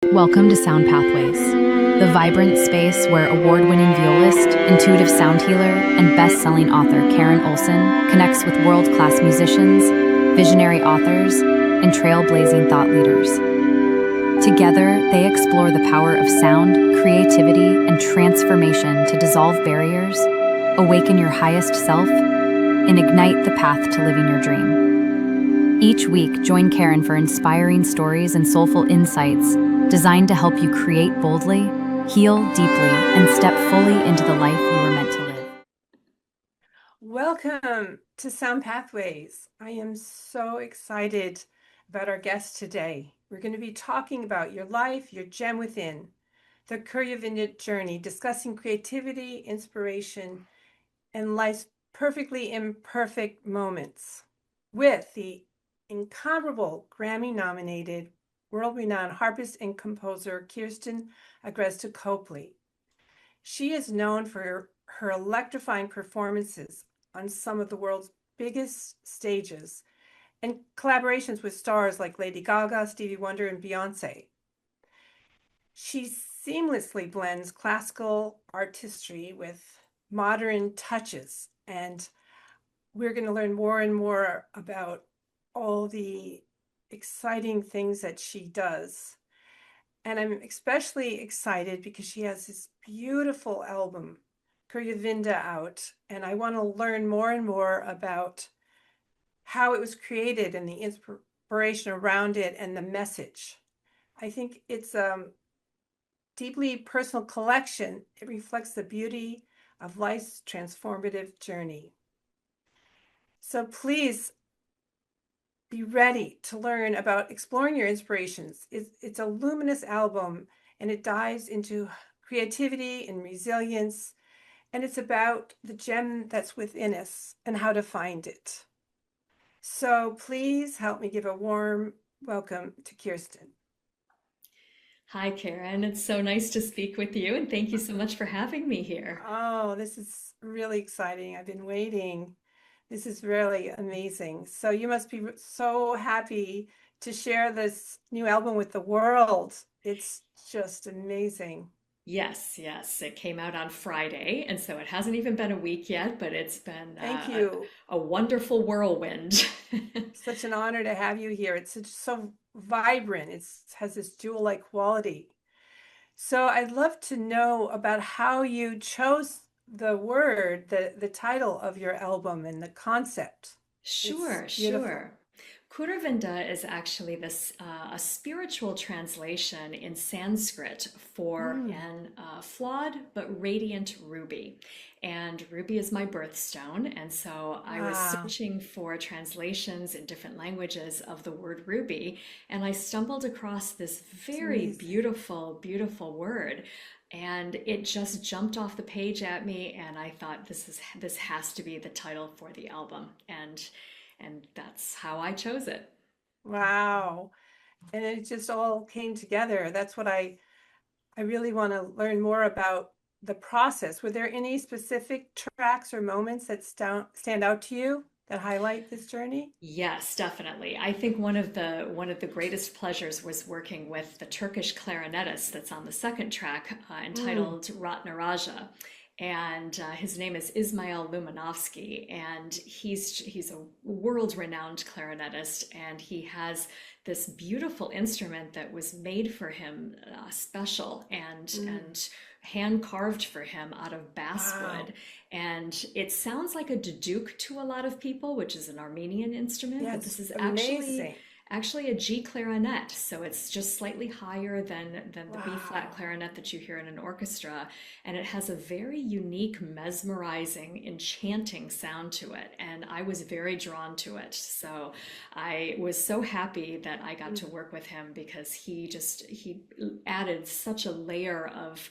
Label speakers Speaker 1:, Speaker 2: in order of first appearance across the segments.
Speaker 1: Welcome to Sound Pathways, the vibrant space where award-winning violist, intuitive sound healer, and best-selling author Karen Olson connects with world-class musicians, visionary authors, and trailblazing thought leaders. Together, they explore the power of sound, creativity, and transformation to dissolve barriers, awaken your highest self, and ignite the path to living your dream. Each week, join Karen for inspiring stories and soulful insights designed to help you create boldly, heal deeply, and step fully into the life you were meant to live.
Speaker 2: Welcome to Sound Pathways. I am so excited about our guest today. We're going to be talking about your life, your gem within, the Kuruvinda journey, discussing creativity, inspiration, and life's perfectly imperfect moments with the incomparable Grammy-nominated, world-renowned harpist and composer Kirsten Agresta-Copely. She is known for her electrifying performances on some of the world's biggest stages and collaborations with stars like Lady Gaga, Stevie Wonder, and Beyonce. She seamlessly blends classical artistry with modern touches, and we're going to learn more and more about all the exciting things that she does. And I'm especially excited because she has this beautiful album, Kuruvinda, out, and I want to learn more and more about how it was created and the inspiration around it and the message. I think it's a deeply personal collection. It reflects the beauty of life's transformative journey. So please be ready to learn about exploring your inspirations. It's a luminous album, and it dives into creativity and resilience, and it's about the gem that's within us and how to find it. So please help me give a warm welcome to Kirsten.
Speaker 3: Hi, Karen. It's so nice to speak with you, and thank you so much for having me here.
Speaker 2: Oh, this is really exciting. I've been waiting. This is really amazing. So you must be so happy to share this new album with the world. It's just amazing.
Speaker 3: Yes, yes, it came out on Friday, and so it hasn't even been a week yet, but it's been
Speaker 2: Thank you.
Speaker 3: a wonderful whirlwind.
Speaker 2: Such an honor to have you here. It's so vibrant. It has this jewel-like quality. So I'd love to know about how you chose the title of your album and the concept. It's
Speaker 3: Sure,
Speaker 2: beautiful.
Speaker 3: sure. Kuruvinda is actually this a spiritual translation in Sanskrit for
Speaker 2: Mm.
Speaker 3: an flawed but radiant ruby. And ruby is my birthstone, and so I was
Speaker 2: Wow.
Speaker 3: searching for translations in different languages of the word ruby, and I stumbled across this
Speaker 2: It's
Speaker 3: very
Speaker 2: amazing.
Speaker 3: beautiful, beautiful word. And it just jumped off the page at me, and I thought this has to be the title for the album, and that's how I chose it.
Speaker 2: Wow. And it just all came together. That's what I really want to learn more about the process. Were there any specific tracks or moments that stand out to you that highlight this journey?
Speaker 3: Yes, definitely. I think one of the greatest pleasures was working with the Turkish clarinetist that's on the second track,
Speaker 2: Mm.
Speaker 3: entitled Ratnaraja. And his name is Ismail Lumanovsky, and he's a world-renowned clarinetist, and he has this beautiful instrument that was made for him, special and
Speaker 2: Mm.
Speaker 3: and hand carved for him out of
Speaker 2: Wow.
Speaker 3: basswood. And it sounds like a duduk to a lot of people, which is an Armenian instrument, but
Speaker 2: Yes,
Speaker 3: this is actually
Speaker 2: amazing.
Speaker 3: actually a G clarinet. So it's just slightly higher than the B flat
Speaker 2: Wow.
Speaker 3: clarinet that you hear in an orchestra. And it has a very unique, mesmerizing, enchanting sound to it. And I was very drawn to it. So I was so happy that I got
Speaker 2: Mm.
Speaker 3: to work with him because he added such a layer of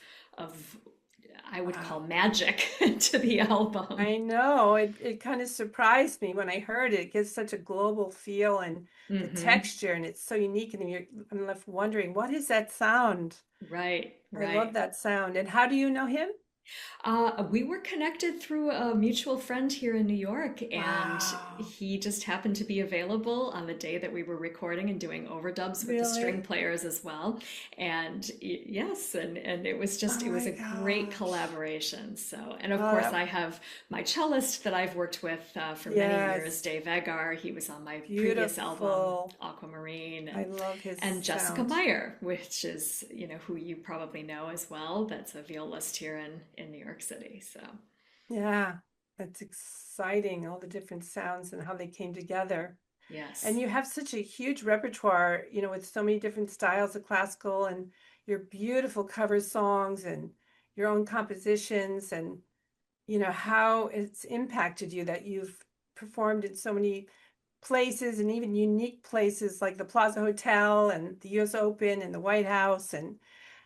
Speaker 3: I would call
Speaker 2: Wow.
Speaker 3: magic to the album.
Speaker 2: I know it kind of surprised me when I heard it. It gives such a global feel and the
Speaker 3: Hmm.
Speaker 2: texture, and it's so unique. And I'm left wondering, what is that sound?
Speaker 3: Right,
Speaker 2: I love
Speaker 3: right.
Speaker 2: that sound. And how do you know him?
Speaker 3: We were connected through a mutual friend here in New York, and
Speaker 2: Wow.
Speaker 3: he just happened to be available on the day that we were recording and doing overdubs with the string
Speaker 2: Really?
Speaker 3: players as well. And yes, and
Speaker 2: Oh
Speaker 3: it was
Speaker 2: my
Speaker 3: a great
Speaker 2: gosh.
Speaker 3: collaboration. So, and of
Speaker 2: Oh,
Speaker 3: course,
Speaker 2: that,
Speaker 3: I have my cellist that I've worked with for many years,
Speaker 2: yes.
Speaker 3: Dave Egar. He was on my previous album,
Speaker 2: Beautiful.
Speaker 3: Aquamarine,
Speaker 2: I love his
Speaker 3: and Jessica
Speaker 2: sound.
Speaker 3: Meyer, which is, who you probably know as well. That's a violist here in New York City. So,
Speaker 2: Yeah, that's exciting, all the different sounds and how they came together. And
Speaker 3: yes.
Speaker 2: you have such a huge repertoire, with so many different styles of classical and your beautiful cover songs and your own compositions and, how it's impacted you that you've performed in so many places and even unique places like the Plaza Hotel and the US Open and the White House. And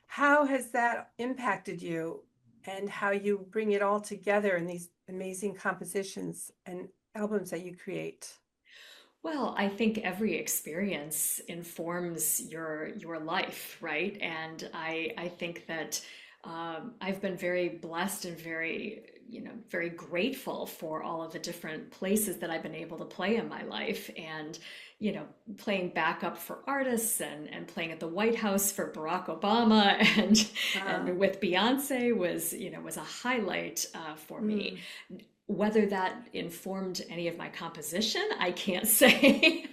Speaker 2: how has that impacted you and how you bring it all together in these amazing compositions and albums that you create?
Speaker 3: Well, I think every experience informs your life, right? And I think that I've been very blessed and very, very grateful for all of the different places that I've been able to play in my life. And, playing backup for artists and playing at the White House for Barack Obama and
Speaker 2: Wow.
Speaker 3: with Beyonce was a highlight for me.
Speaker 2: Mm.
Speaker 3: Whether that informed any of my composition, I can't say.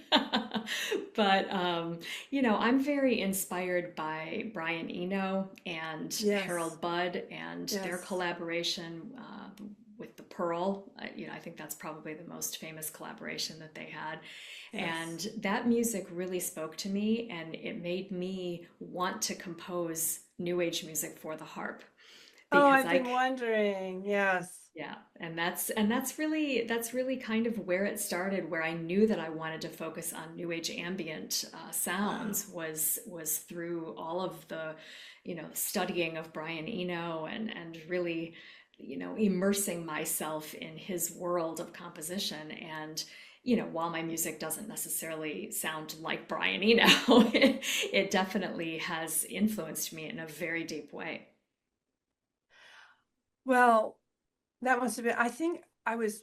Speaker 3: But, I'm very inspired by Brian Eno and
Speaker 2: Yes.
Speaker 3: Harold Budd and their
Speaker 2: Yes.
Speaker 3: collaboration with the Pearl. I think that's probably the most famous collaboration that they had.
Speaker 2: Yes.
Speaker 3: And that music really spoke to me, and it made me want to compose new age music for the harp
Speaker 2: Oh,
Speaker 3: because
Speaker 2: I've been wondering. Yes.
Speaker 3: yeah, and that's really kind of where it started, where I knew that I wanted to focus on new age ambient
Speaker 2: Wow.
Speaker 3: sounds was through all of the, studying of Brian Eno and really, immersing myself in his world of composition. And while my music doesn't necessarily sound like Brian Eno, it definitely has influenced me in a very deep way.
Speaker 2: Well, that must have been, I think was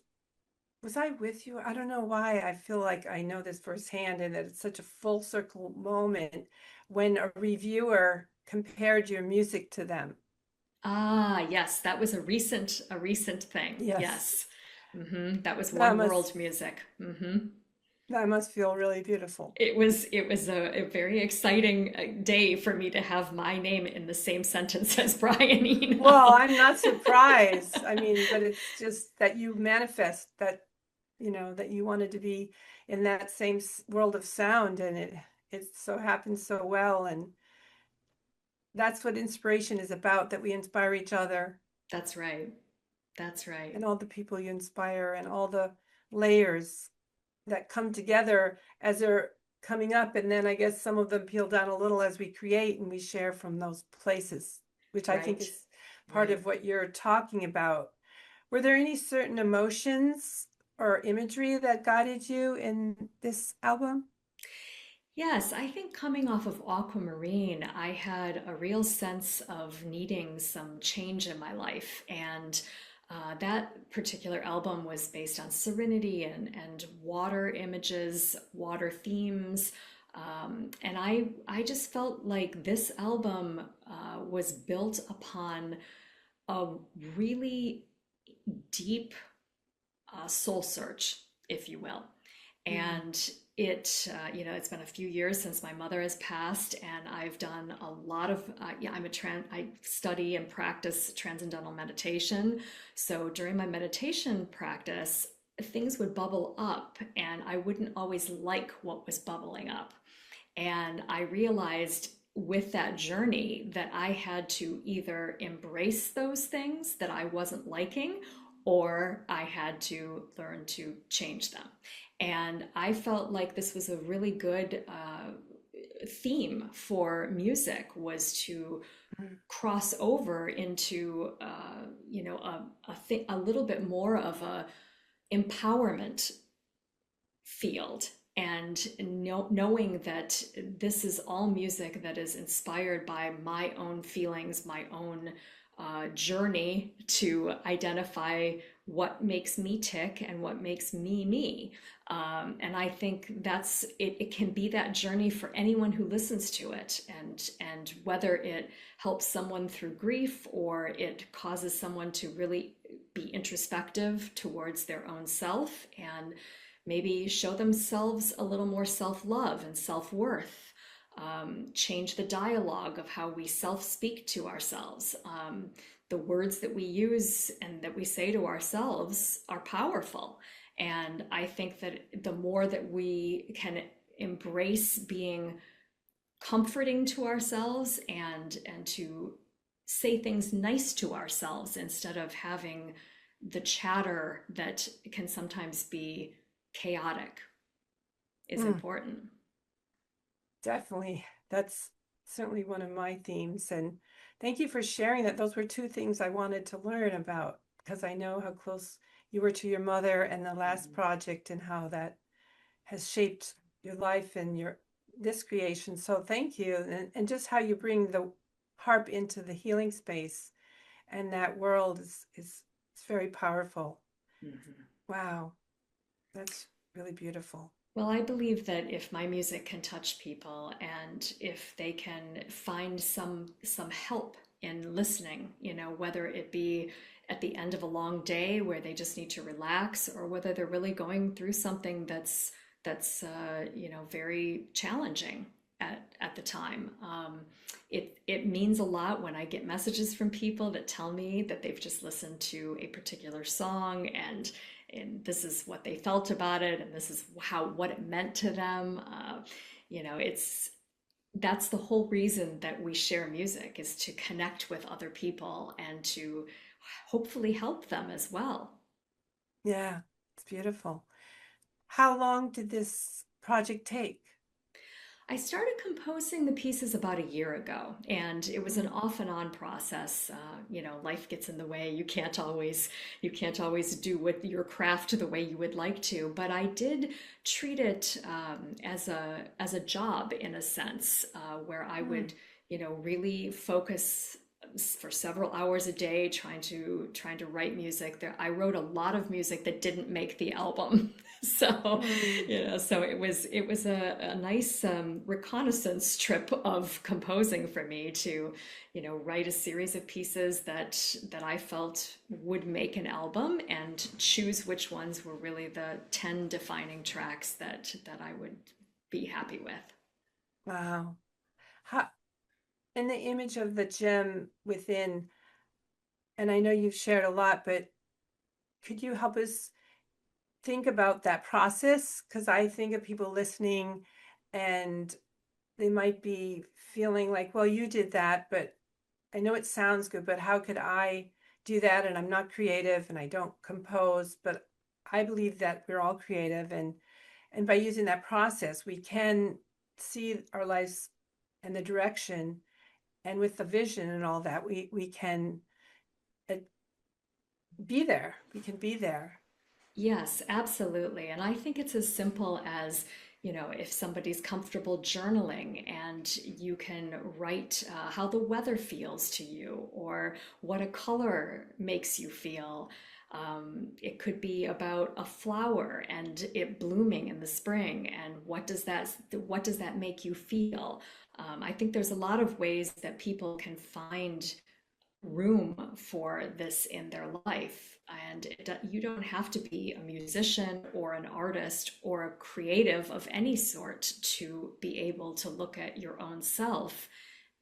Speaker 2: I with you? I don't know why I feel like I know this firsthand and that it's such a full circle moment when a reviewer compared your music to them.
Speaker 3: Ah, yes, that was a recent thing.
Speaker 2: Yes.
Speaker 3: Yes. That was
Speaker 2: That
Speaker 3: One
Speaker 2: must
Speaker 3: World Music.
Speaker 2: that must feel really beautiful.
Speaker 3: It was a very exciting day for me to have my name in the same sentence as Brian
Speaker 2: Well,
Speaker 3: Eno.
Speaker 2: I'm not surprised. I mean, but it's just that you manifest that, that you wanted to be in that same world of sound and it so happens so well. And that's what inspiration is about, that we inspire each other
Speaker 3: That's right. That's right.
Speaker 2: and all the people you inspire and all the layers that come together as they're coming up. And then I guess some of them peel down a little as we create and we share from those places, which I think
Speaker 3: Right.
Speaker 2: is part
Speaker 3: Right.
Speaker 2: of what you're talking about. Were there any certain emotions or imagery that guided you in this album?
Speaker 3: Yes, I think coming off of Aquamarine, I had a real sense of needing some change in my life. And that particular album was based on serenity and water images, water themes. And I just felt like this album was built upon a really deep soul search, if you will.
Speaker 2: Mm.
Speaker 3: And it's been a few years since my mother has passed, and I've done a lot of, yeah, I study and practice transcendental meditation. So during my meditation practice, things would bubble up, and I wouldn't always like what was bubbling up. And I realized with that journey that I had to either embrace those things that I wasn't liking, or I had to learn to change them. And I felt like this was a really good theme for music, was to
Speaker 2: Mm.
Speaker 3: cross over into a little bit more of a empowerment field, and knowing that this is all music that is inspired by my own feelings, my own journey to identify what makes me tick and what makes me me. And I think that's it, it can be that journey for anyone who listens to it. And whether it helps someone through grief or it causes someone to really be introspective towards their own self and maybe show themselves a little more self-love and self-worth, change the dialogue of how we self-speak to ourselves. The words that we use and that we say to ourselves are powerful. And I think that the more that we can embrace being comforting to ourselves and to say things nice to ourselves instead of having the chatter that can sometimes be chaotic is
Speaker 2: Mm,
Speaker 3: important.
Speaker 2: definitely. That's certainly one of my themes. And thank you for sharing that. Those were two things I wanted to learn about because I know how close you were to your mother and the last project and how that has shaped your life and your this creation. So thank you. And just how you bring the harp into the healing space and that world is it's very powerful.
Speaker 3: Mhm.
Speaker 2: Wow, that's really beautiful.
Speaker 3: Well, I believe that if my music can touch people and if they can find some help in listening, you know, whether it be at the end of a long day where they just need to relax, or whether they're really going through something that's you know, very challenging at the time. It means a lot when I get messages from people that tell me that they've just listened to a particular song and this is what they felt about it and this is how what it meant to them. You know, it's that's the whole reason that we share music, is to connect with other people and to hopefully help them as well.
Speaker 2: Yeah, it's beautiful. How long did this project take?
Speaker 3: I started composing the pieces about a year ago, and it was an
Speaker 2: Mm,
Speaker 3: off and on process. You know, life gets in the way. You can't always do what your craft the way you would like to. But I did treat it as a job in a sense, where I
Speaker 2: mm,
Speaker 3: would, you know, really focus for several hours a day trying to write music. There I wrote a lot of music that didn't make the album. So,
Speaker 2: mm.
Speaker 3: you know, so it was a nice reconnaissance trip of composing for me to, you know, write a series of pieces that I felt would make an album and choose which ones were really the 10 defining tracks that I would be happy with.
Speaker 2: Wow. How, and the image of the gem within, and I know you've shared a lot, but could you help us think about that process? Because I think of people listening and they might be feeling like, well, you did that, but I know it sounds good, but how could I do that? And I'm not creative and I don't compose, but I believe that we're all creative and by using that process, we can see our lives and the direction and with the vision and all that, we can uh, be there. We can be there.
Speaker 3: Yes, absolutely. And I think it's as simple as, you know, if somebody's comfortable journaling and you can write how the weather feels to you or what a color makes you feel. It could be about a flower and it blooming in the spring and what does that make you feel? I think there's a lot of ways that people can find room for this in their life. And you don't have to be a musician or an artist or a creative of any sort to be able to look at your own self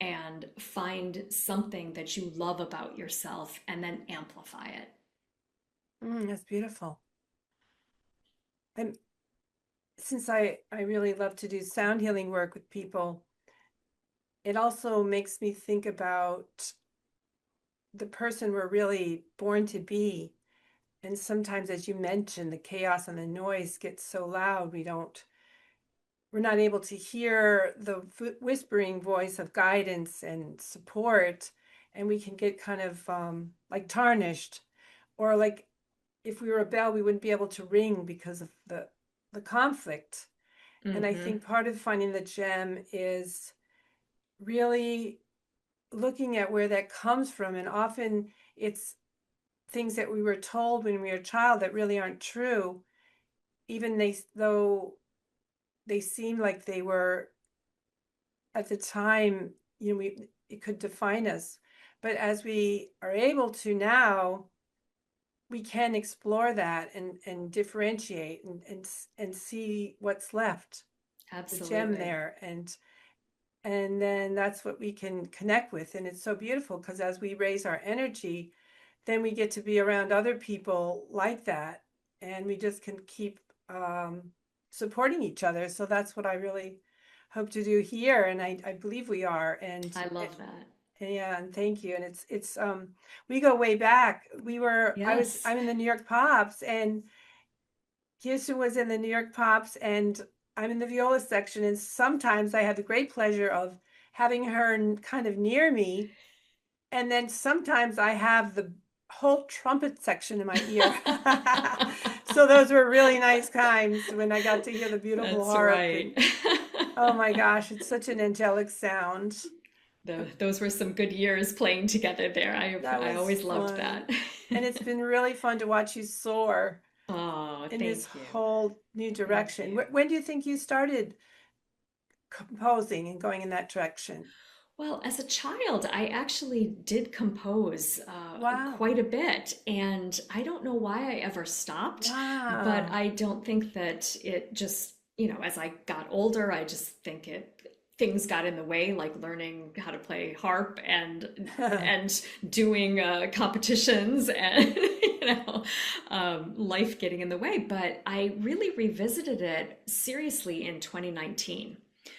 Speaker 3: and find something that you love about yourself and then amplify it.
Speaker 2: That's beautiful. And since I really love to do sound healing work with people, it also makes me think about the person we're really born to be. And sometimes, as you mentioned, the chaos and the noise gets so loud, we're not able to hear the whispering voice of guidance and support. And we can get kind of like tarnished, or like if we were a bell, we wouldn't be able to ring because of the conflict. And I
Speaker 3: Hmm.
Speaker 2: think part of finding the gem is really looking at where that comes from, and often it's things that we were told when we were a child that really aren't true, even though they seem like they were at the time, it could define us. But as we are able to now, we can explore that and differentiate and see what's left, the gem
Speaker 3: Absolutely.
Speaker 2: there, and then that's what we can connect with. And it's so beautiful because as we raise our energy, then we get to be around other people like that, and we just can keep supporting each other. So that's what I really hope to do here, and I believe we are. And
Speaker 3: I love that.
Speaker 2: yeah, and thank you. And it's we go way back.
Speaker 3: Yes.
Speaker 2: I'm in the New York Pops, and Kirsten was in the New York Pops, and I'm in the viola section. And sometimes I had the great pleasure of having her kind of near me, and then sometimes I have the whole trumpet section in my ear. So those were really nice times when I got to hear the beautiful
Speaker 3: That's
Speaker 2: harp.
Speaker 3: right.
Speaker 2: And oh my gosh, it's such an angelic sound.
Speaker 3: Those were some good years playing together there.
Speaker 2: That
Speaker 3: I
Speaker 2: was
Speaker 3: always loved
Speaker 2: fun.
Speaker 3: that.
Speaker 2: And it's been really fun to watch you soar
Speaker 3: Oh,
Speaker 2: in this
Speaker 3: thank you.
Speaker 2: whole new
Speaker 3: Thank
Speaker 2: direction.
Speaker 3: you.
Speaker 2: When do you think you started composing and going in that direction?
Speaker 3: Well, as a child, I actually did compose
Speaker 2: Wow.
Speaker 3: quite a bit, and I don't know why I ever stopped, but
Speaker 2: Wow.
Speaker 3: I don't think that it just, as I got older, I just think things got in the way, like learning how to play harp and doing competitions and life getting in the way. But I really revisited it seriously in 2019.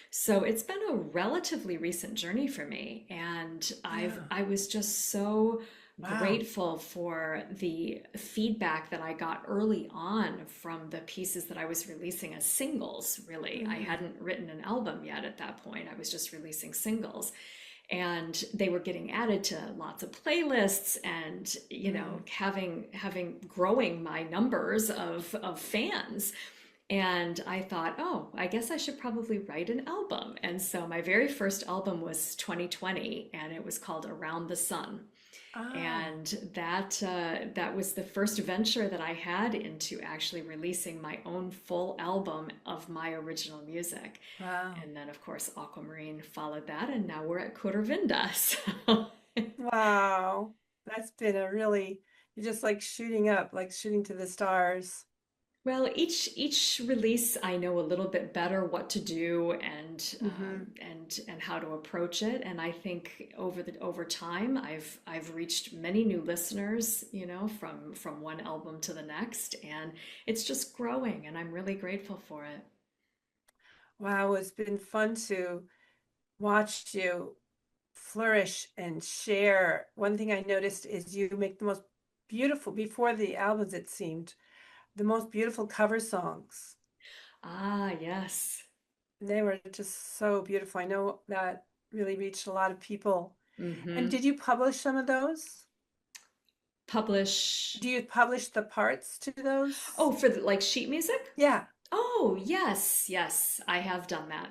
Speaker 3: So it's been a relatively recent journey for me, and
Speaker 2: Yeah.
Speaker 3: I was just so
Speaker 2: Wow.
Speaker 3: grateful for the feedback that I got early on from the pieces that I was releasing as singles, really. I
Speaker 2: Mm.
Speaker 3: hadn't written an album yet at that point. I was just releasing singles, and they were getting added to lots of playlists, and
Speaker 2: Mm.
Speaker 3: having growing my numbers of fans. And I thought, oh, I guess I should probably write an album. And so my very first album was 2020, and it was called Around the Sun.
Speaker 2: Oh,
Speaker 3: And that was the first venture that I had into actually releasing my own full album of my original music.
Speaker 2: wow.
Speaker 3: And then, of course, Aquamarine followed that, and now we're at Kuruvinda. So
Speaker 2: Wow. That's been a really, you're just like shooting up, like shooting to the stars.
Speaker 3: well, each release, I know a little bit better what to do
Speaker 2: Hmm.
Speaker 3: and how to approach it. And I think over time, I've reached many new listeners, from one album to the next, and it's just growing, and I'm really grateful for it.
Speaker 2: Wow, it's been fun to watch you flourish and share. One thing I noticed is you make the most beautiful, before the albums, it seemed, the most beautiful cover songs.
Speaker 3: Ah, yes.
Speaker 2: They were just so beautiful. I know that really reached a lot of people. And
Speaker 3: Mm-hmm.
Speaker 2: did you publish some of those?
Speaker 3: Publish.
Speaker 2: Do you publish the parts to those?
Speaker 3: Oh, for like sheet music?
Speaker 2: Yeah.
Speaker 3: Oh, yes, yes, I have done that.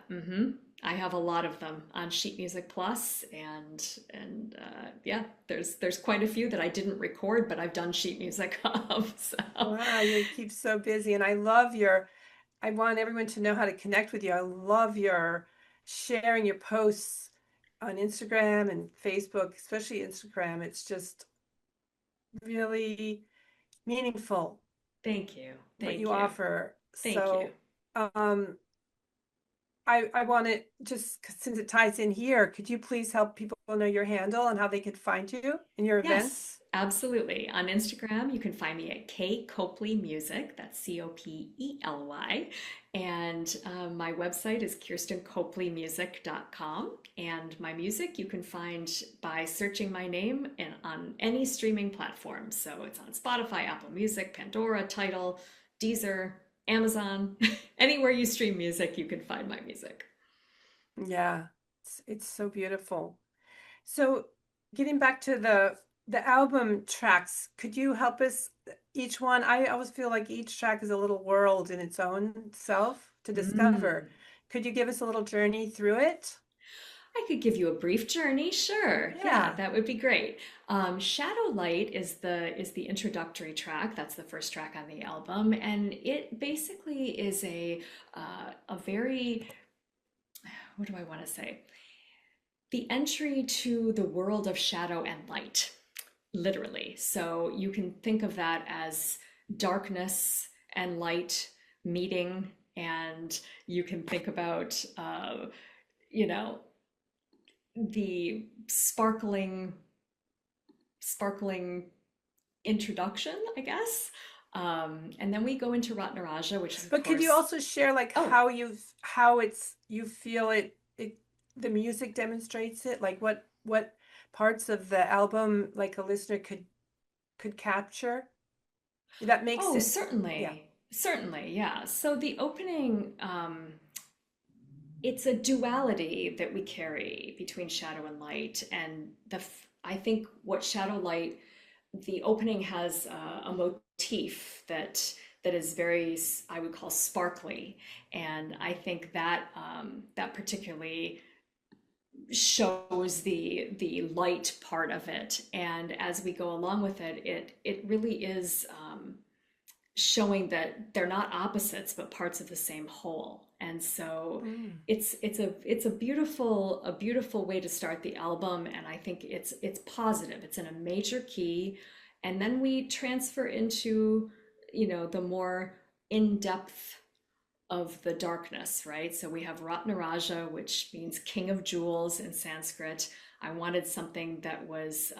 Speaker 3: I have a lot of them on Sheet Music Plus, and yeah, there's quite a few that I didn't record, but I've done sheet music of. So
Speaker 2: Wow, you keep so busy. And I love I want everyone to know how to connect with you. I love your sharing your posts on Instagram and Facebook, especially Instagram. It's just really meaningful
Speaker 3: thank you,
Speaker 2: what
Speaker 3: thank
Speaker 2: you
Speaker 3: you,
Speaker 2: offer.
Speaker 3: thank you.
Speaker 2: So, I want to just, since it ties in here, could you please help people know your handle and how they could find you in your
Speaker 3: Yes,
Speaker 2: events?
Speaker 3: absolutely. On Instagram, you can find me at K Copley Music. That's Copely. And my website is kirstencopleymusic.com. And my music you can find by searching my name on any streaming platform. So it's on Spotify, Apple Music, Pandora, Tidal, Deezer, Amazon. Anywhere you stream music, you can find my music.
Speaker 2: Yeah, it's so beautiful. So, getting back to the album tracks, could you help us each one? I always feel like each track is a little world in its own self to
Speaker 3: Mm.
Speaker 2: discover. Could you give us a little journey through it?
Speaker 3: I could give you a brief journey, sure. Yeah,
Speaker 2: Yeah.
Speaker 3: that would be great. Shadow Light is the introductory track. That's the first track on the album, and it basically is a very, what do I want to say? The entry to the world of shadow and light, literally. So you can think of that as darkness and light meeting, and you can think about, you know, the sparkling introduction, I guess. And then we go into Ratnaraja, which is, of
Speaker 2: But could you
Speaker 3: course,
Speaker 2: also share like
Speaker 3: oh,
Speaker 2: how it's you feel it the music demonstrates it? Like what parts of the album like a listener could capture? That makes
Speaker 3: oh,
Speaker 2: it, yeah.
Speaker 3: certainly, certainly, yeah. So the opening, it's a duality that we carry between shadow and light, and I think what shadow light, the opening has a motif that is very, I would call, sparkly, and I think that that particularly shows the light part of it. And as we go along with it, it really is showing that they're not opposites but parts of the same whole. And so
Speaker 2: Mm.
Speaker 3: it's a beautiful way to start the album, and I think it's positive. It's in a major key, and then we transfer into, the more in-depth of the darkness, right? So we have Ratnaraja, which means king of jewels in Sanskrit. I wanted something that was,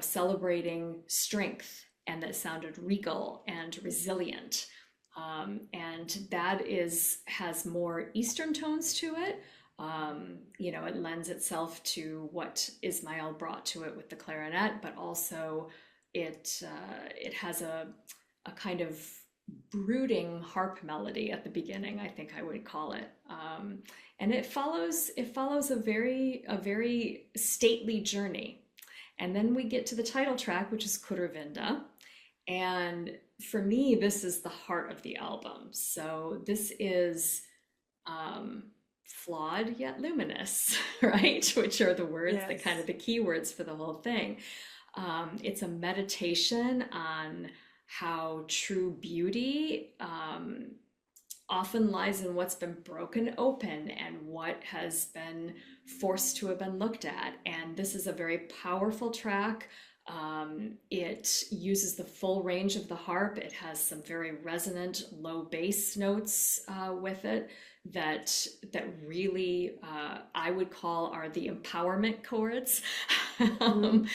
Speaker 3: celebrating strength and that sounded regal and resilient. And that has more Eastern tones to it. It lends itself to what Ismail brought to it with the clarinet, but also it has a kind of brooding harp melody at the beginning, I think I would call it. And it follows a very stately journey. And then we get to the title track, which is Kuruvinda. And for me, this is the heart of the album. So this is flawed yet luminous, right? Which are the words, the kind
Speaker 2: Yes.
Speaker 3: of the key words for the whole thing. It's a meditation on how true beauty often lies in what's been broken open and what has been forced to have been looked at. And this is a very powerful track. It uses the full range of the harp. It has some very resonant low bass notes with it that really I would call are the empowerment chords.
Speaker 2: Mm.
Speaker 3: um,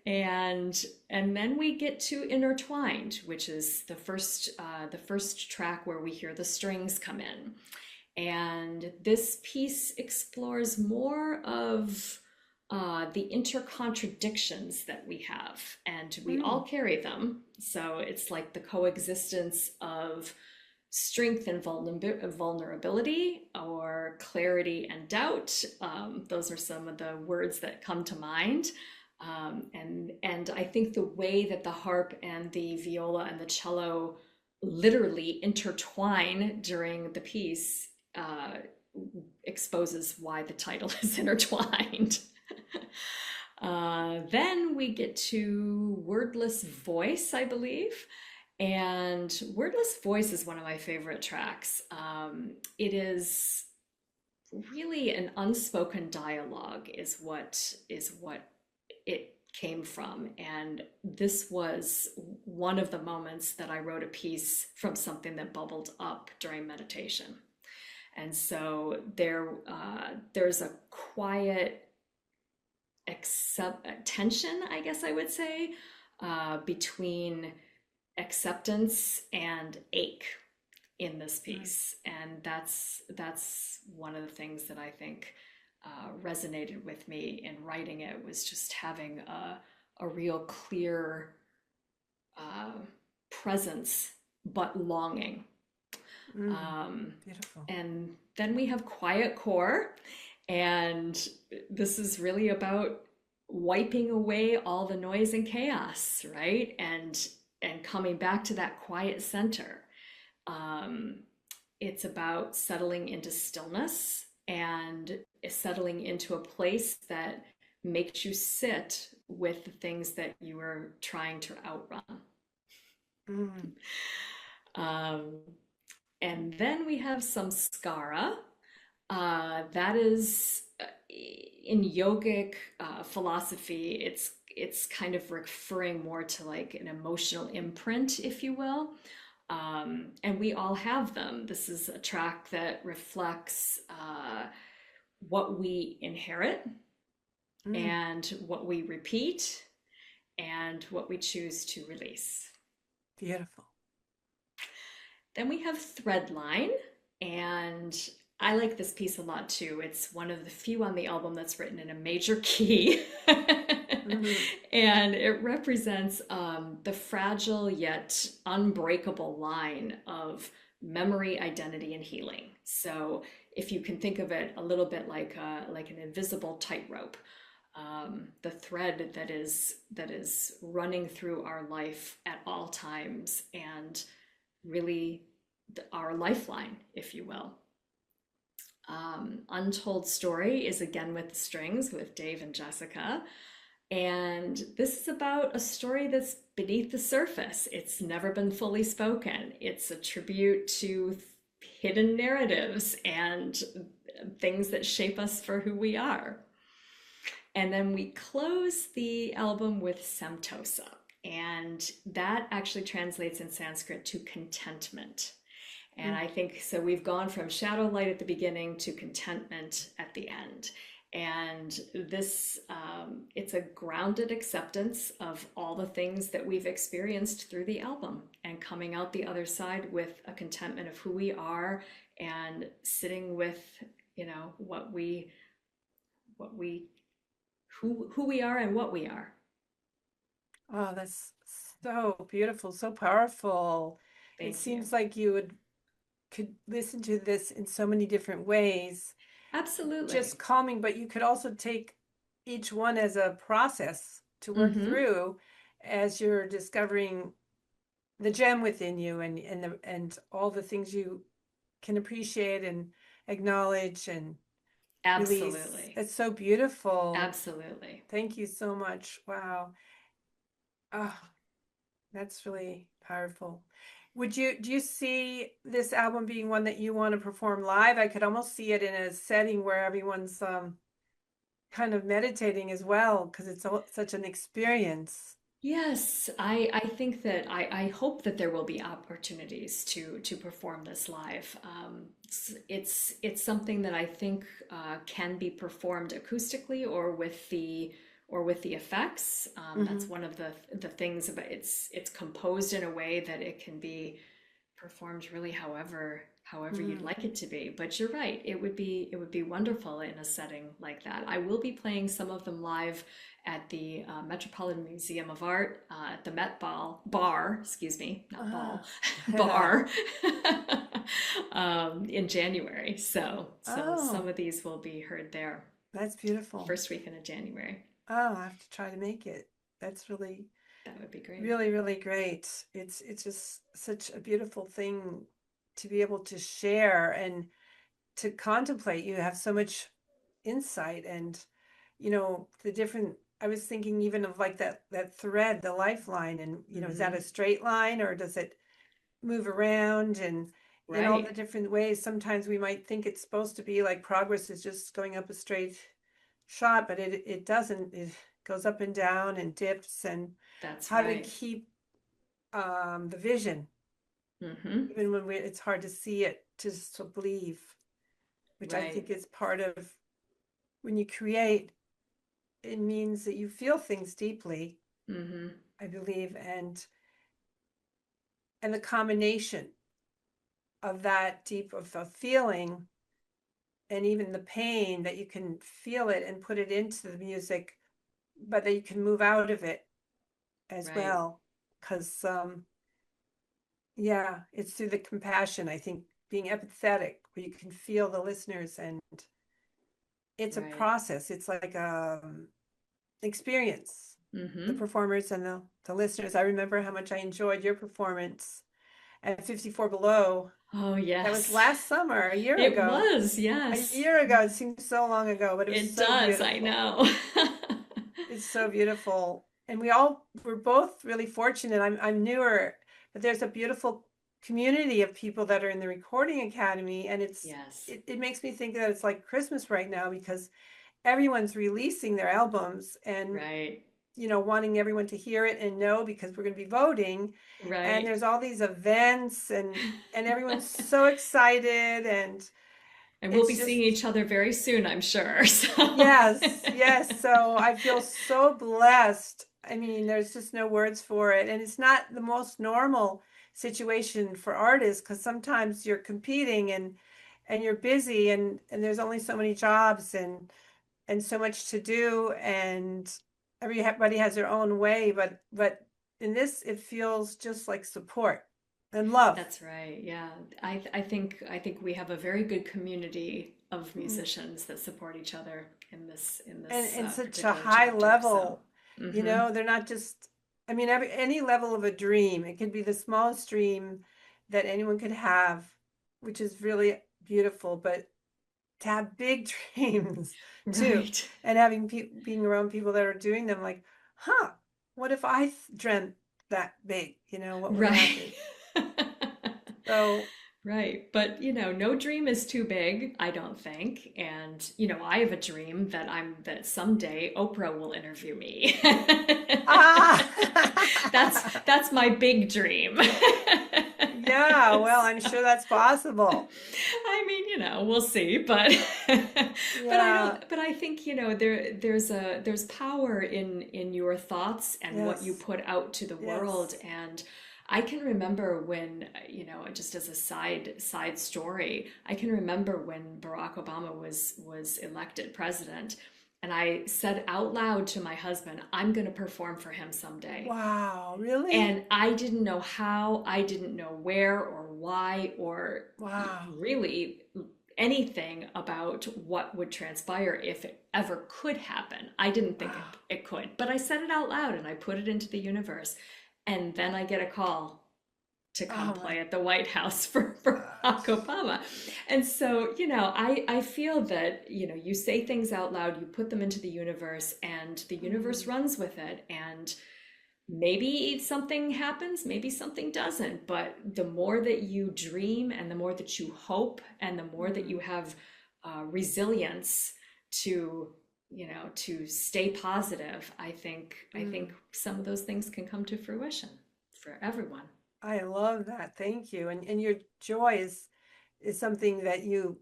Speaker 3: and then we get to Intertwined, which is the first track where we hear the strings come in. And this piece explores more of the intercontradictions that we have, and we all
Speaker 2: Mm.
Speaker 3: carry them. So it's like the coexistence of strength and vulnerability, or clarity and doubt. Those are some of the words that come to mind. And I think the way that the harp and the viola and the cello literally intertwine during the piece exposes why the title is Intertwined. Then we get to Wordless Voice, I believe. And Wordless Voice is one of my favorite tracks. It is really an unspoken dialogue is what it came from. And this was one of the moments that I wrote a piece from something that bubbled up during meditation. And so there's a quiet tension, I guess I would say, between acceptance and ache in this piece. And that's one of the things that I think resonated with me in writing it, was just having a real clear presence, but longing.
Speaker 2: Beautiful.
Speaker 3: And then we have Quiet Core, and this is really about wiping away all the noise and chaos, right? And coming back to that quiet center. It's about settling into stillness and settling into a place that makes you sit with the things that you are trying to outrun.
Speaker 2: Mm.
Speaker 3: Um, and then we have samskara. That is in yogic philosophy, it's kind of referring more to like an emotional imprint, if you will. And we all have them. This is a track that reflects what we inherit
Speaker 2: Mm.
Speaker 3: and what we repeat and what we choose to release.
Speaker 2: Beautiful.
Speaker 3: Then we have Threadline, and I like this piece a lot too. It's one of the few on the album that's written in a major key.
Speaker 2: Mm.
Speaker 3: And it represents the fragile yet unbreakable line of memory, identity, and healing. So if you can think of it a little bit like an invisible tightrope, the thread that is running through our life at all times, and really our lifeline, if you will. Untold Story is again with the strings with Dave and Jessica. And this is about a story that's beneath the surface. It's never been fully spoken. It's a tribute to hidden narratives and things that shape us for who we are. And then we close the album with Samtosa. And that actually translates in Sanskrit to contentment. And I think so we've gone from shadow light at the beginning to contentment at the end. And this, it's a grounded acceptance of all the things that we've experienced through the album and coming out the other side with a contentment of who we are and sitting with, who we are and what we are.
Speaker 2: Oh, that's so beautiful, so powerful. It
Speaker 3: Thank you.
Speaker 2: seems like you could listen to this in so many different ways.
Speaker 3: Absolutely.
Speaker 2: Just calming, but you could also take each one as a process to work
Speaker 3: Mm-hmm.
Speaker 2: through as you're discovering the gem within you and all the things you can appreciate and acknowledge and release.
Speaker 3: Absolutely.
Speaker 2: It's so beautiful.
Speaker 3: Absolutely.
Speaker 2: Thank you so much. Wow. Oh, that's really powerful. Do you see this album being one that you want to perform live? I could almost see it in a setting where everyone's kind of meditating as well, because it's such an experience.
Speaker 3: Yes, I think that I hope that there will be opportunities to perform this live. It's something that I think can be performed acoustically or with the effects. That's
Speaker 2: Hmm.
Speaker 3: one of the things about it's composed in a way that it can be performed really however you'd
Speaker 2: Mm.
Speaker 3: like it to be. But you're right, it would be wonderful in a setting like that. I will be playing some of them live at the Metropolitan Museum of Art, at the Met Ball bar, excuse me, not ball,
Speaker 2: Ah.
Speaker 3: bar, in January. So some
Speaker 2: Oh,
Speaker 3: of these will be heard there
Speaker 2: that's beautiful.
Speaker 3: first weekend of January.
Speaker 2: Oh, I have to try to make it. That's really,
Speaker 3: That would be great.
Speaker 2: really, really great. It's just such a beautiful thing to be able to share and to contemplate. You have so much insight and the different. I was thinking even of like that thread, the lifeline, and is that
Speaker 3: Hmm.
Speaker 2: a straight line or does it move around and in all the
Speaker 3: Right,
Speaker 2: different ways? Sometimes we might think it's supposed to be like progress is just going up a straight shot, but it doesn't. It goes up and down and dips, and
Speaker 3: that's
Speaker 2: how to
Speaker 3: right.
Speaker 2: keep the vision
Speaker 3: Hmm.
Speaker 2: even when it's hard to see it, just to believe, which I
Speaker 3: Right.
Speaker 2: think is part of when you create. It means that you feel things deeply,
Speaker 3: Hmm.
Speaker 2: I believe, and the combination of that deep of a feeling and even the pain that you can feel it and put it into the music, but that you can move out of it as
Speaker 3: Right.
Speaker 2: well. Because yeah, it's through the compassion, I think, being empathetic, where you can feel the listeners, and it's a
Speaker 3: Right.
Speaker 2: process. It's like experience, the
Speaker 3: Hmm.
Speaker 2: performers and the listeners. I remember how much I enjoyed your performance, and 54 Below.
Speaker 3: Oh,
Speaker 2: That was
Speaker 3: yes.
Speaker 2: last summer, a year
Speaker 3: It
Speaker 2: ago.
Speaker 3: was,
Speaker 2: A
Speaker 3: yes.
Speaker 2: year ago, it seems so long ago, but it was
Speaker 3: It
Speaker 2: so
Speaker 3: does, I
Speaker 2: beautiful.
Speaker 3: know.
Speaker 2: It's so beautiful. And we're both really fortunate. I'm newer, but there's a beautiful community of people that are in the Recording Academy. And
Speaker 3: Yes,
Speaker 2: it makes me think that it's like Christmas right now because everyone's releasing their albums and,
Speaker 3: right,
Speaker 2: wanting everyone to hear it and know because we're going to be voting. And
Speaker 3: right.
Speaker 2: there's all these events and everyone's so excited and
Speaker 3: And we'll be
Speaker 2: it's
Speaker 3: seeing
Speaker 2: just
Speaker 3: each other very soon, I'm sure. So,
Speaker 2: yes, yes. So I feel so blessed. I mean, there's just no words for it. And it's not the most normal situation for artists because sometimes you're competing and you're busy and there's only so many jobs and so much to do and everybody has their own way, but in this it feels just like support and love.
Speaker 3: that's right. Yeah. I think we have a very good community of
Speaker 2: Mm.
Speaker 3: musicians that support each other in this
Speaker 2: And such a
Speaker 3: particular
Speaker 2: high
Speaker 3: chapter. So,
Speaker 2: level,
Speaker 3: hmm,
Speaker 2: they're not just, I mean, any level of a dream, it could be the smallest dream that anyone could have, which is really beautiful, but to have big dreams too,
Speaker 3: right.
Speaker 2: and having being around people that are doing them, like, huh, what if I dreamt that big, what would
Speaker 3: Right.
Speaker 2: happen? So,
Speaker 3: Right. But, no dream is too big, I don't think. And, I have a dream that someday Oprah will interview me.
Speaker 2: ah,
Speaker 3: That's my big dream.
Speaker 2: yeah, well, I'm sure that's possible.
Speaker 3: I mean, we'll see, but
Speaker 2: Yeah,
Speaker 3: but I think, there's power in your thoughts and what you
Speaker 2: yes,
Speaker 3: put out to the world.
Speaker 2: yes.
Speaker 3: And I can remember when, just as a side story, I can remember when Barack Obama was elected president, and I said out loud to my husband, I'm going to perform for him someday.
Speaker 2: Wow, really?
Speaker 3: And I didn't know how, I didn't know where or why, or
Speaker 2: Wow.
Speaker 3: really anything about what would transpire if it ever could happen. I didn't think
Speaker 2: Wow.
Speaker 3: it could, but I said it out loud and I put it into the universe. And then I get a call to come
Speaker 2: Oh
Speaker 3: play
Speaker 2: my
Speaker 3: at the White House for Barack
Speaker 2: gosh.
Speaker 3: Obama. And so, I feel that, you say things out loud, you put them into the universe, and the universe
Speaker 2: Mm,
Speaker 3: runs with it. And maybe something happens, maybe something doesn't, but the more that you dream and the more that you hope and the more that you
Speaker 2: mm,
Speaker 3: have resilience to to stay positive, I think
Speaker 2: mm.
Speaker 3: some of those things can come to fruition for everyone.
Speaker 2: I love that. Thank you. And your joy is something that you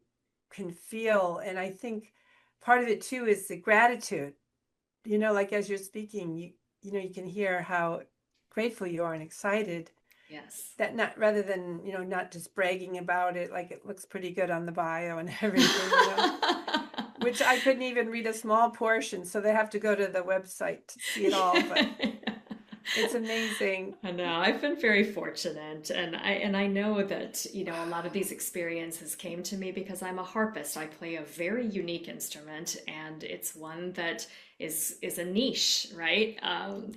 Speaker 2: can feel. And I think part of it too is the gratitude. Like as you're speaking, you can hear how grateful you are and excited
Speaker 3: Yes.
Speaker 2: that not rather than, not just bragging about it, like it looks pretty good on the bio and everything. Which I couldn't even read a small portion, so they have to go to the website to see it all, but
Speaker 3: Yeah.
Speaker 2: it's amazing.
Speaker 3: I know. I've been very fortunate, and I know that, a lot of these experiences came to me because I'm a harpist. I play a very unique instrument, and it's one that is a niche, right?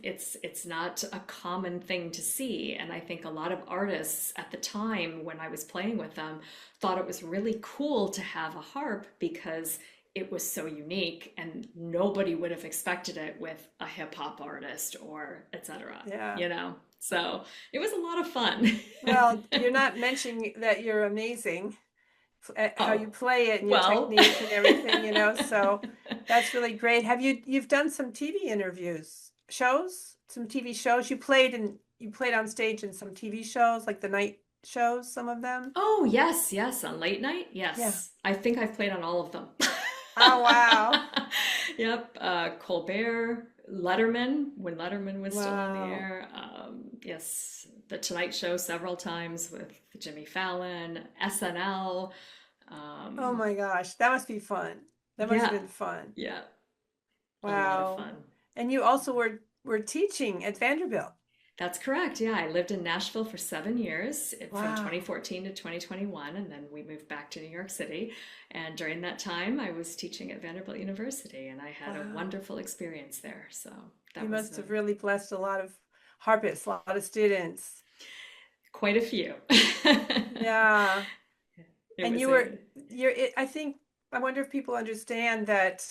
Speaker 3: It's not a common thing to see, and I think a lot of artists at the time when I was playing with them thought it was really cool to have a harp because it was so unique and nobody would have expected it with a hip hop artist or etc.
Speaker 2: Yeah.
Speaker 3: So it was a lot of fun.
Speaker 2: Well, you're not mentioning that you're amazing at how
Speaker 3: Oh,
Speaker 2: you play it and your
Speaker 3: well.
Speaker 2: technique and everything, so that's really great. You've done some TV interviews, shows, some TV shows. You played on stage in some TV shows, like the night shows, some of them.
Speaker 3: Oh, yes, yes, on late night.
Speaker 2: Yeah.
Speaker 3: Yes. I think I've played on all of them.
Speaker 2: Oh, wow.
Speaker 3: Yep. Colbert, Letterman, when Letterman was still on the
Speaker 2: Wow.
Speaker 3: air. Yes. The Tonight Show several times with Jimmy Fallon, SNL.
Speaker 2: Oh
Speaker 3: Um,
Speaker 2: my gosh, that must be fun. That must have
Speaker 3: yeah.
Speaker 2: been fun.
Speaker 3: Yeah. A lot of
Speaker 2: Wow.
Speaker 3: fun.
Speaker 2: And you also were teaching at Vanderbilt.
Speaker 3: That's correct. Yeah, I lived in Nashville for 7 years, from
Speaker 2: Wow.
Speaker 3: 2014 to 2021, and then we moved back to New York City. And during that time, I was teaching at Vanderbilt University, and I had a
Speaker 2: Wow.
Speaker 3: wonderful experience there. So
Speaker 2: You
Speaker 3: that was
Speaker 2: must have really blessed a lot of harpists, a lot of students.
Speaker 3: quite a few.
Speaker 2: Yeah.
Speaker 3: It
Speaker 2: And
Speaker 3: was
Speaker 2: you
Speaker 3: a
Speaker 2: were, I think, I wonder if people understand that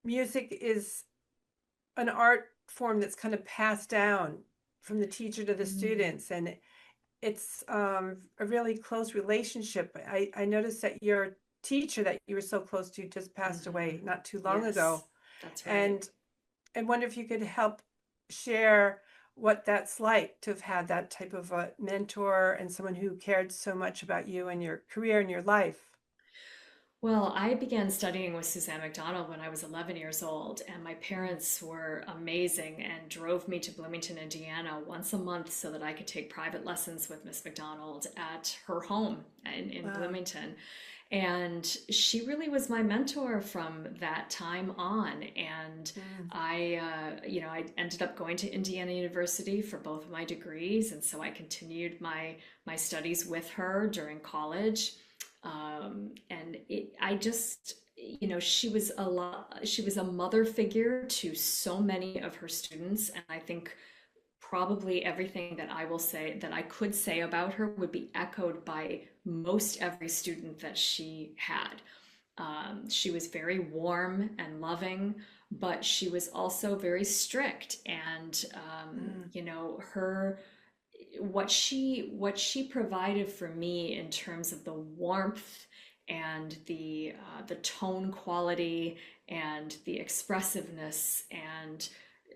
Speaker 2: music is an art form that's kind of passed down from the teacher to the
Speaker 3: Mm,
Speaker 2: students. And it's a really close relationship. I noticed that your teacher that you were so close to just passed away
Speaker 3: mhm.
Speaker 2: not too long
Speaker 3: Yes,
Speaker 2: ago.
Speaker 3: that's right.
Speaker 2: And I wonder if you could help share what that's like to have had that type of a mentor and someone who cared so much about you and your career and your life.
Speaker 3: Well, I began studying with Suzanne McDonald when I was 11 years old, and my
Speaker 2: Mm.
Speaker 3: parents were amazing and drove me to Bloomington, Indiana once a month so that I could take private lessons with Miss McDonald at her home in
Speaker 2: Wow.
Speaker 3: Bloomington. And she really was my mentor from that time on. And
Speaker 2: Mm.
Speaker 3: I ended up going to Indiana University for both of my degrees, and so I continued my studies with her during college. I just, she was a mother figure to so many of her students, and I think probably everything that I will say that I could say about her would be echoed by most every student that she had. She was very warm and loving, but she was also very strict. And
Speaker 2: Mm.
Speaker 3: her what she provided for me in terms of the warmth and the tone quality and the expressiveness and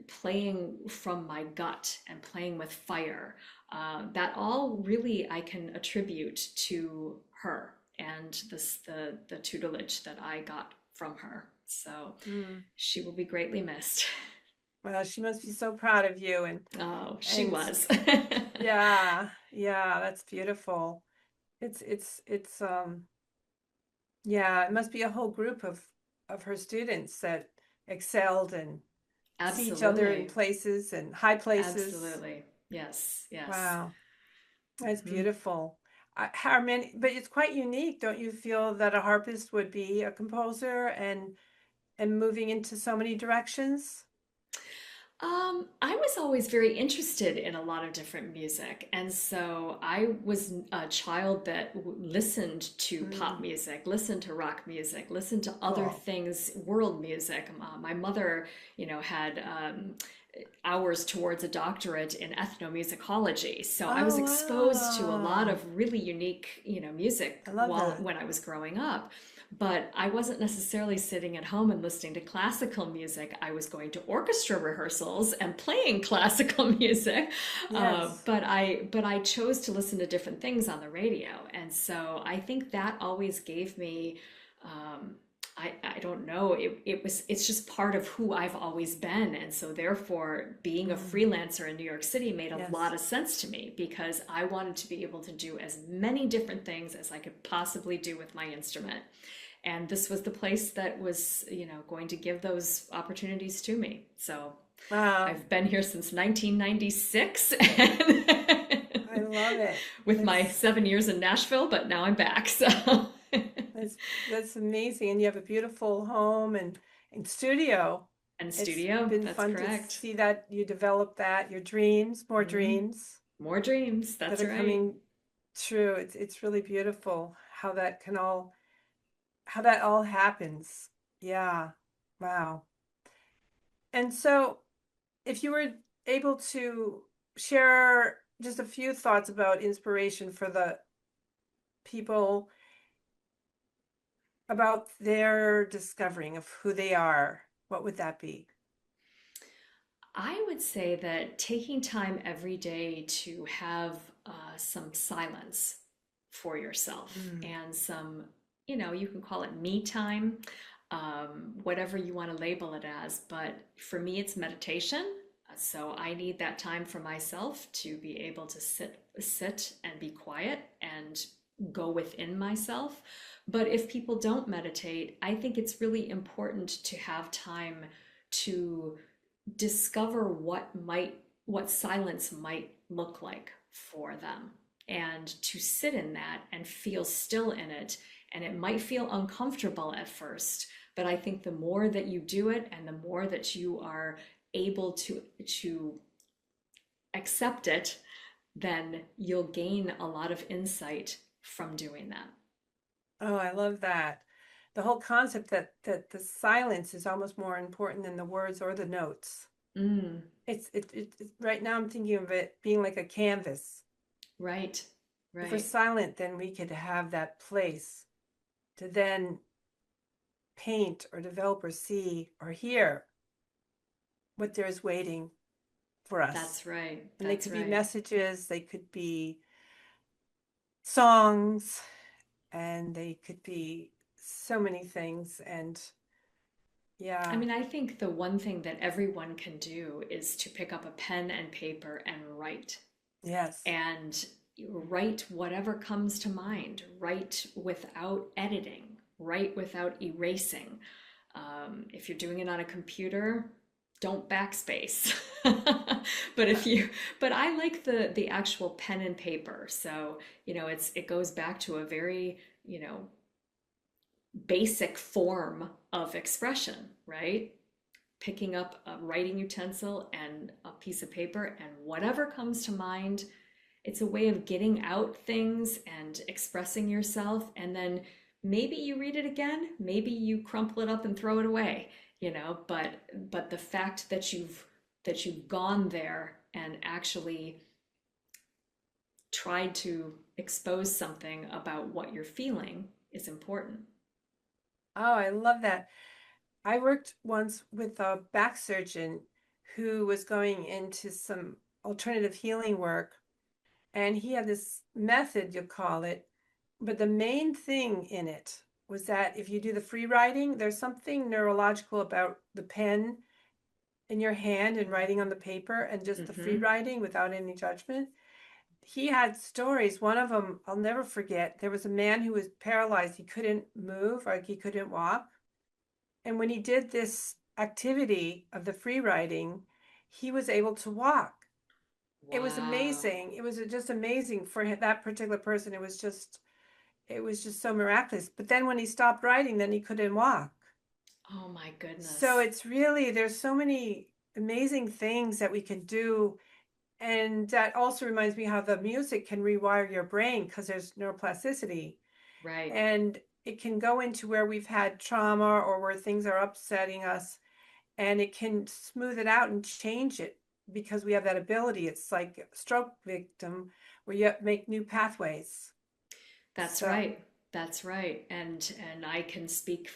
Speaker 3: playing from my gut and playing with fire, that all really I can attribute to her and the tutelage that I got from her. So
Speaker 2: Mm.
Speaker 3: she will be greatly missed.
Speaker 2: Well, she must be so proud of you
Speaker 3: Oh, she
Speaker 2: and
Speaker 3: was.
Speaker 2: yeah, yeah, that's beautiful. It's yeah, it must be a whole group of her students that excelled and see each other in
Speaker 3: Absolutely.
Speaker 2: places and high places.
Speaker 3: Absolutely. Yes, yes.
Speaker 2: Wow, that's
Speaker 3: Mhm.
Speaker 2: beautiful. How many, but it's quite unique, don't you feel that a harpist would be a composer and moving into so many directions?
Speaker 3: I was always very interested in a lot of different music, and so I was a child that listened to pop
Speaker 2: Mm,
Speaker 3: music, listened to rock music, listened to other
Speaker 2: cool.
Speaker 3: things, world music. My mother, had hours towards a doctorate in ethnomusicology, so I was
Speaker 2: Oh,
Speaker 3: exposed to a lot
Speaker 2: wow.
Speaker 3: of really unique, music
Speaker 2: I love that.
Speaker 3: when I was growing up. But I wasn't necessarily sitting at home and listening to classical music. I was going to orchestra rehearsals and playing classical music,
Speaker 2: Yes.
Speaker 3: but I chose to listen to different things on the radio, and so I think that always gave me. Um, I don't know. It's just part of who I've always been. And so therefore being a
Speaker 2: Mm,
Speaker 3: freelancer in New York City made a lot
Speaker 2: yes.
Speaker 3: of sense to me because I wanted to be able to do as many different things as I could possibly do with my instrument. And this was the place that was, going to give those opportunities to me. So
Speaker 2: Wow.
Speaker 3: I've been here since 1996 and
Speaker 2: I love it.
Speaker 3: with my
Speaker 2: That's
Speaker 3: 7 years in Nashville, but now I'm back. So
Speaker 2: that's amazing. And you have a beautiful home and studio.
Speaker 3: and
Speaker 2: It's
Speaker 3: studio,
Speaker 2: been
Speaker 3: that's
Speaker 2: fun to
Speaker 3: correct.
Speaker 2: see that you develop that, your dreams, more
Speaker 3: Hmm.
Speaker 2: dreams
Speaker 3: More dreams,
Speaker 2: that
Speaker 3: that's
Speaker 2: are
Speaker 3: right.
Speaker 2: coming true. It's really beautiful how that all happens. Yeah. Wow. And so if you were able to share just a few thoughts about inspiration for the people about their discovering of who they are, what would that be?
Speaker 3: I would say that taking time every day to have some silence for yourself
Speaker 2: Mm,
Speaker 3: and some, you can call it me time, whatever you want to label it as. But for me, it's meditation. So I need that time for myself to be able to sit and be quiet and go within myself. But if people don't meditate, I think it's really important to have time to discover what silence might look like for them and to sit in that and feel still in it. And it might feel uncomfortable at first, but I think the more that you do it and the more that you are able to accept it, then you'll gain a lot of insight from doing that.
Speaker 2: Oh, I love that. The whole concept that the silence is almost more important than the words or the notes.
Speaker 3: Mm,
Speaker 2: Right now I'm thinking of it being like a canvas.
Speaker 3: right,
Speaker 2: If we're
Speaker 3: right.
Speaker 2: silent, then we could have that place to then paint or develop or see or hear what there is waiting for us.
Speaker 3: That's right.
Speaker 2: And they
Speaker 3: That's
Speaker 2: could be
Speaker 3: right.
Speaker 2: messages, they could be songs, and they could be so many things. And
Speaker 3: I
Speaker 2: yeah,
Speaker 3: mean, I think the one thing that everyone can do is to pick up a pen and paper and write.
Speaker 2: yes,
Speaker 3: And write whatever comes to mind, write without editing, write without erasing. If you're doing it on a computer, don't backspace. but if you but I like the actual pen and paper. So, it goes back to a very, basic form of expression, right? Picking up a writing utensil and a piece of paper and whatever comes to mind. It's a way of getting out things and expressing yourself. And then maybe you read it again, maybe you crumple it up and throw it away, but the fact that you've gone there and actually tried to expose something about what you're feeling is important.
Speaker 2: oh, I love that. I worked once with a back surgeon who was going into some alternative healing work, and he had this method, you'll call it, but the main thing in it was that if you do the free writing, there's something neurological about the pen in your hand and writing on the paper and just the free
Speaker 3: Mm-hmm.
Speaker 2: writing without any judgment. He had stories. One of them I'll never forget. There was a man who was paralyzed. He couldn't move, like he couldn't walk. And when he did this activity of the free writing, he was able to walk. It was
Speaker 3: Wow.
Speaker 2: amazing. It was just amazing for that particular person. It was just so miraculous. But then when he stopped writing, then he couldn't walk.
Speaker 3: Oh my
Speaker 2: So
Speaker 3: goodness.
Speaker 2: it's really, there's so many amazing things that we can do. And that also reminds me how the music can rewire your brain because there's neuroplasticity.
Speaker 3: Right.
Speaker 2: And it can go into where we've had trauma or where things are upsetting us, and it can smooth it out and change it because we have that ability. It's like a stroke victim where you make new pathways.
Speaker 3: That's
Speaker 2: So
Speaker 3: right. That's right. And I can speak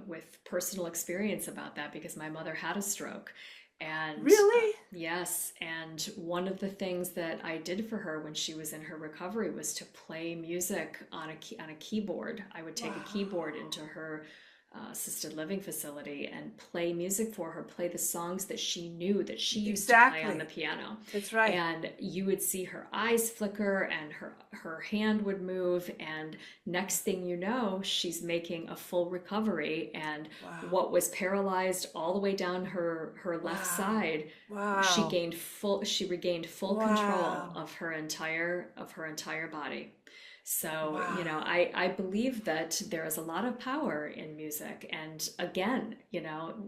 Speaker 3: with personal experience about that because my mother had a stroke. And
Speaker 2: really,
Speaker 3: yes, and one of the things that I did for her when she was in her recovery was to play music on a keyboard. I would take a keyboard
Speaker 2: wow,
Speaker 3: into her assisted living facility and play music for her, play the songs that she knew that she used to play on the
Speaker 2: exactly.
Speaker 3: piano.
Speaker 2: That's right.
Speaker 3: And you would see her eyes flicker and her hand would move, and next thing you know, she's making a full recovery, and
Speaker 2: Wow,
Speaker 3: what was paralyzed all the way down her left
Speaker 2: wow,
Speaker 3: side,
Speaker 2: wow,
Speaker 3: she regained full control
Speaker 2: wow,
Speaker 3: of her entire body. So,
Speaker 2: wow.
Speaker 3: I believe that there is a lot of power in music. And again,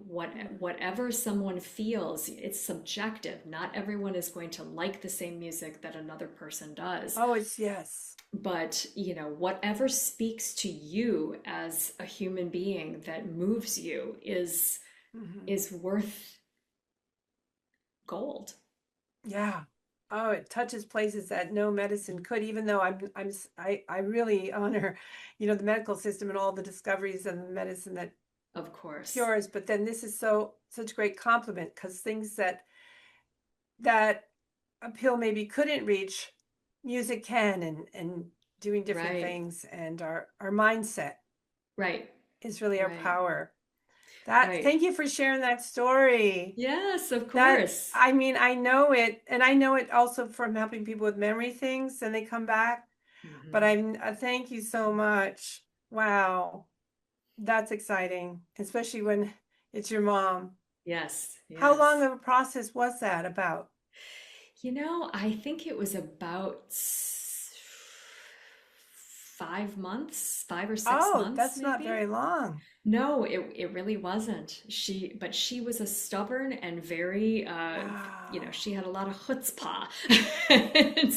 Speaker 3: whatever someone feels, it's subjective. Not everyone is going to like the same music that another person does.
Speaker 2: Oh, it's yes.
Speaker 3: But, whatever speaks to you as a human being that moves you
Speaker 2: Hmm.
Speaker 3: is worth gold.
Speaker 2: Yeah. Oh, it touches places that no medicine could, even though I really honor, the medical system and all the discoveries and the medicine that
Speaker 3: Of course.
Speaker 2: cures. But then this is such a great compliment because things that a pill maybe couldn't reach, music can, and doing different
Speaker 3: Right.
Speaker 2: things, and our mindset
Speaker 3: Right.
Speaker 2: is really our
Speaker 3: Right.
Speaker 2: power. That
Speaker 3: Right.
Speaker 2: Thank you for sharing that story.
Speaker 3: Yes, of
Speaker 2: That
Speaker 3: course.
Speaker 2: I mean, I know it, and I know it also from helping people with memory things, and they come back. But
Speaker 3: Hmm.
Speaker 2: I'm thank you so much. Wow, that's exciting, especially when it's your mom.
Speaker 3: Yes,
Speaker 2: How long
Speaker 3: yes.
Speaker 2: of a process was that about?
Speaker 3: I think it was about 5 or 6
Speaker 2: Oh,
Speaker 3: months
Speaker 2: that's not
Speaker 3: maybe.
Speaker 2: very long.
Speaker 3: No, it really wasn't. But she was a stubborn and very,
Speaker 2: Wow.
Speaker 3: she had a lot of chutzpah. And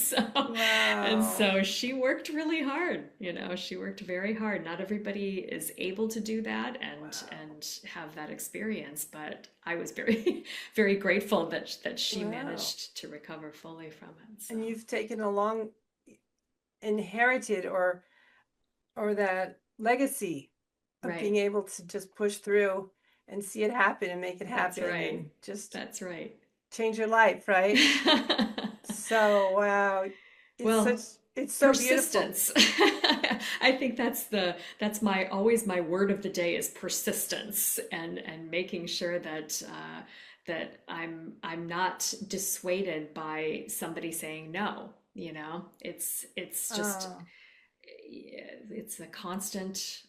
Speaker 2: Wow.
Speaker 3: so she worked really hard, she worked very hard. Not everybody is able to do that
Speaker 2: Wow.
Speaker 3: and have that experience, but I was very, very grateful that she
Speaker 2: Wow.
Speaker 3: managed to recover fully from it. So
Speaker 2: And you've taken a long inherited or that legacy of being
Speaker 3: right,
Speaker 2: able to just push through and see it happen and make it
Speaker 3: that's
Speaker 2: happen
Speaker 3: right.
Speaker 2: and just
Speaker 3: That's right.
Speaker 2: change your life, right? So, wow, it's such
Speaker 3: Well,
Speaker 2: it's so beautiful.
Speaker 3: persistence. I think that's my always my word of the day is persistence and making sure that I'm not dissuaded by somebody saying no. It's just
Speaker 2: Oh,
Speaker 3: it's a constant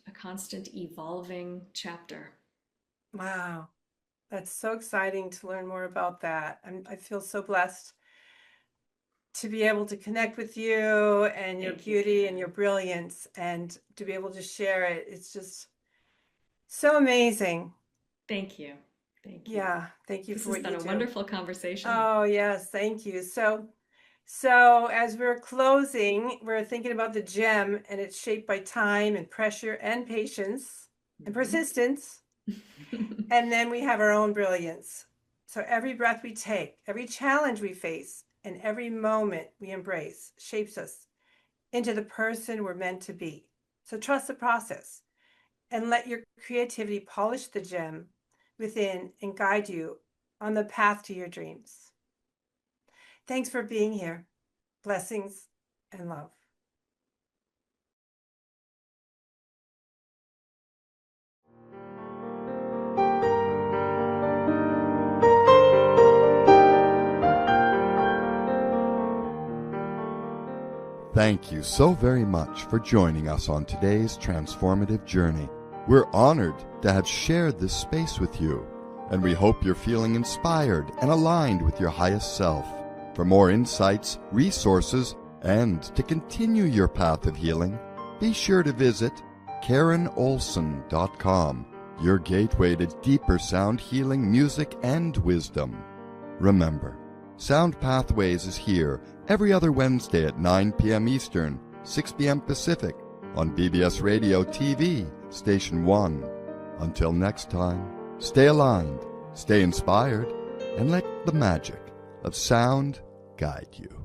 Speaker 3: evolving chapter.
Speaker 2: wow. That's so exciting to learn more about that. I feel so blessed to be able to connect with you and your
Speaker 3: Thank you,
Speaker 2: beauty and your
Speaker 3: Karen.
Speaker 2: brilliance and to be able to share it. It's just so amazing.
Speaker 3: Thank you. Thank you.
Speaker 2: Yeah, thank you
Speaker 3: This
Speaker 2: for
Speaker 3: has
Speaker 2: what
Speaker 3: been
Speaker 2: you
Speaker 3: a
Speaker 2: do.
Speaker 3: wonderful conversation.
Speaker 2: Oh, yes, thank you. So as we're closing, we're thinking about the gem and it's shaped by time and pressure and patience and
Speaker 3: Mhm.
Speaker 2: persistence. And then we have our own brilliance. So every breath we take, every challenge we face, and every moment we embrace shapes us into the person we're meant to be. So trust the process and let your creativity polish the gem within and guide you on the path to your dreams. Thanks for being here. Blessings and love.
Speaker 4: Thank you so very much for joining us on today's transformative journey. We're honored to have shared this space with you, and we hope you're feeling inspired and aligned with your highest self. For more insights, resources, and to continue your path of healing, be sure to visit KarenOlson.com, your gateway to deeper sound healing, music, and wisdom. Remember, Sound Pathways is here every other Wednesday at 9 p.m. Eastern, 6 p.m. Pacific on BBS Radio TV, Station 1. Until next time, stay aligned, stay inspired, and let the magic of sound guide you.